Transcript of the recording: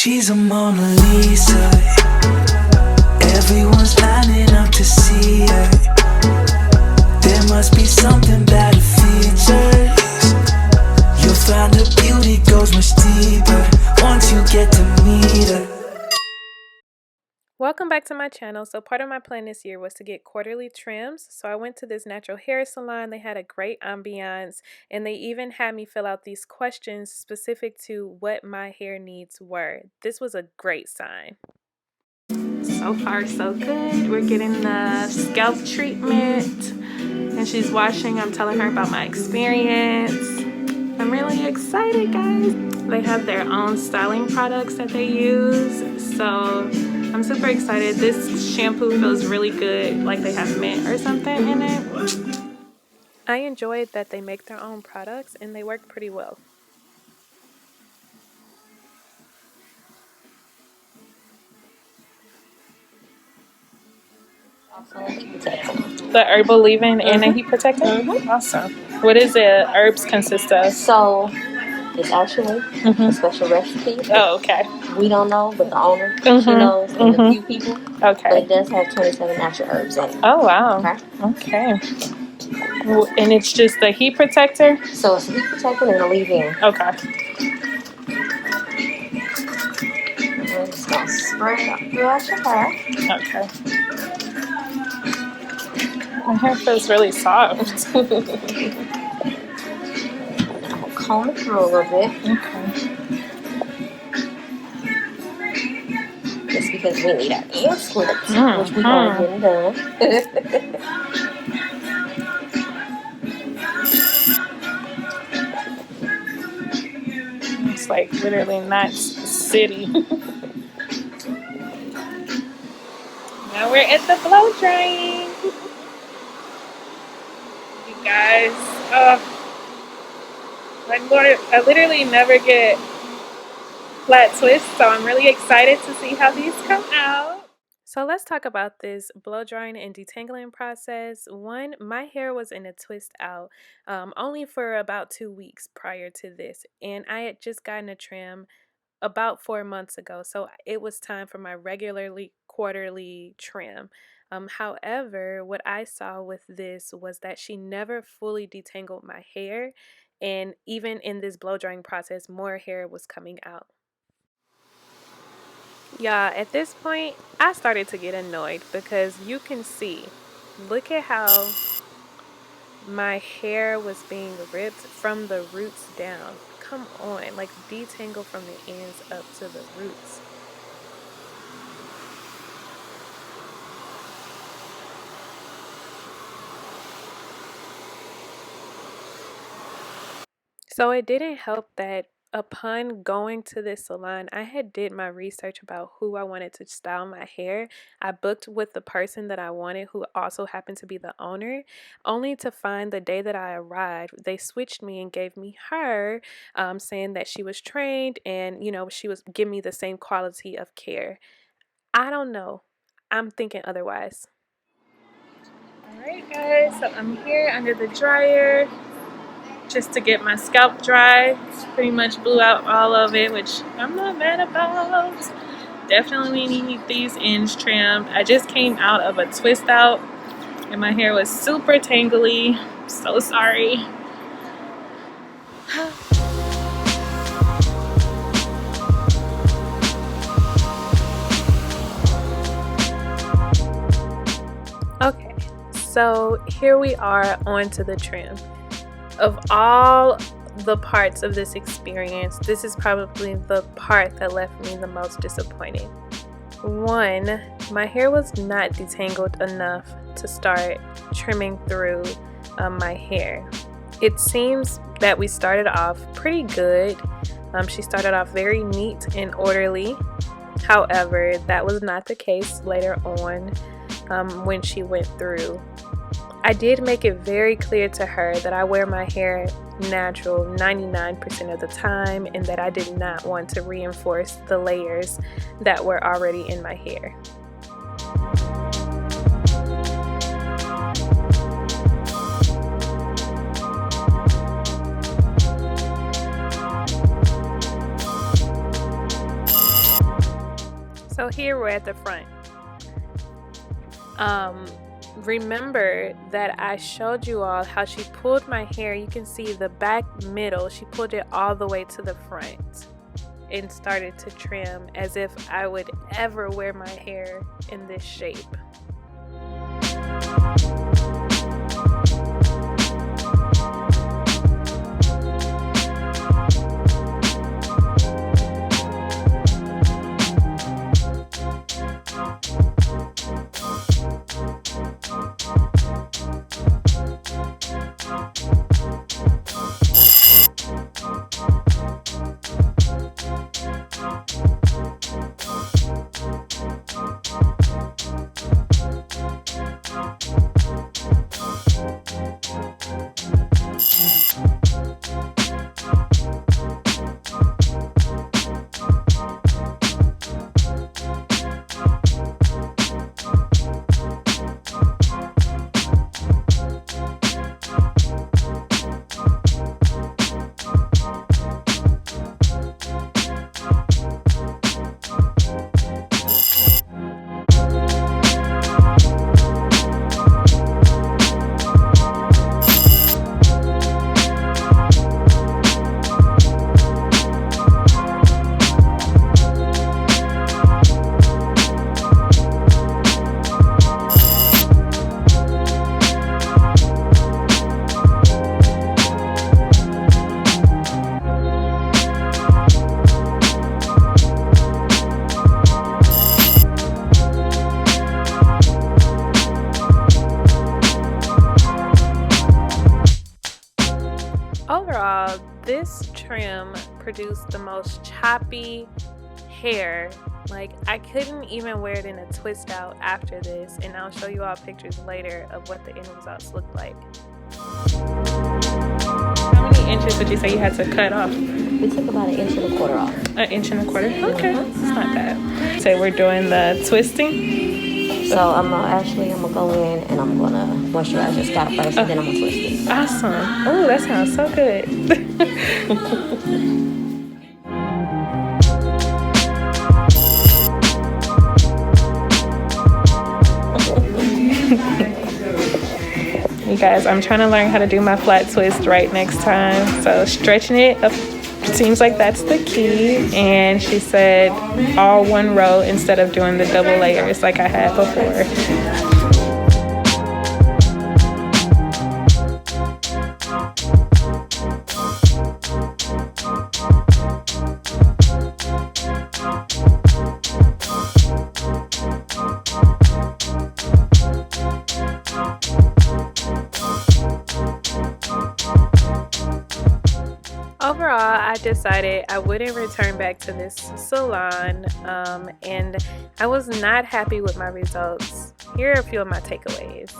She's a Mona Lisa. Everyone's lining up to see her. There must be something about her features. You'll find her beauty goes much deeper once you get to meet her. Welcome back to my channel. So part of my plan this year was to get quarterly trims. So I went to this natural hair salon. They had a great ambiance, and they even had me fill out these questions specific to what my hair needs were. This was a great sign. So far so good. We're getting the scalp treatment and she's washing. I'm telling her about my experience. I'm really excited, guys. They have their own styling products that they use, so I'm super excited. This shampoo feels really good, like they have mint or something in it. I enjoyed that they make their own products and they work pretty well. The herbal leave-in and a heat protector? Awesome. What does the herbs consist of? So it's actually a special recipe. Oh, okay. We don't know, but the owner, she knows, and a few people. Okay. But it does have 27 natural herbs in it. Oh, wow. Okay. And it's just the heat protector? So it's a heat protector and a leave-in. Okay. And it's going to spread up throughout your hair. Okay. My hair feels really soft. I'll comb it through a little bit. Okay. Just because we need our ends clipped, which we've already done. It's like literally not city. Now we're at the blow drying. You guys, I literally never get flat twists, so I'm really excited to see how these come out. So let's talk about this blow drying and detangling process. One, my hair was in a twist out only for about 2 weeks prior to this, and I had just gotten a trim about 4 months ago, so it was time for my regularly quarterly trim. However, what I saw with this was that she never fully detangled my hair, and even in this blow drying process, more hair was coming out. Yeah, at this point, I started to get annoyed because you can see, look at how my hair was being ripped from the roots down. Come on, like detangle from the ends up to the roots. So it didn't help that upon going to this salon, I had did my research about who I wanted to style my hair. I booked with the person that I wanted, who also happened to be the owner, only to find the day that I arrived, they switched me and gave me her, saying that she was trained and, you know, she was giving me the same quality of care. I don't know. I'm thinking otherwise. All right, guys, so I'm here under the dryer just to get my scalp dry. Pretty much blew out all of it, which I'm not mad about. Definitely need these ends trimmed. I just came out of a twist out and my hair was super tangly. So sorry. Okay, so here we are on to the trim. Of all the parts of this experience, this is probably the part that left me the most disappointed. One, my hair was not detangled enough to start trimming through my hair. It seems that we started off pretty good. She started off very neat and orderly. However, that was not the case later on when she went through. I did make it very clear to her that I wear my hair natural 99% of the time and that I did not want to reinforce the layers that were already in my hair. So here we're at the front. Remember that I showed you all how she pulled my hair. You can see the back middle. She pulled it all the way to the front and started to trim as if I would ever wear my hair in this shape. Overall, this trim produced the most choppy hair. Like, I couldn't even wear it in a twist out after this, and I'll show you all pictures later of what the end results look like. How many inches would you say you had to cut off? We took about 1.25 inches off. 1.25 inches? Okay, it's not bad. So we're doing the twisting. So I'm gonna go in and I'm gonna moisturize your scalp first, and then I'm gonna twist it. Awesome. Oh, that sounds so good. You guys, I'm trying to learn how to do my flat twist right next time. So stretching it up seems like that's the key. And she said all one row instead of doing the double layers like I had before. Overall, I decided I wouldn't return back to this salon, and I was not happy with my results. Here are a few of my takeaways.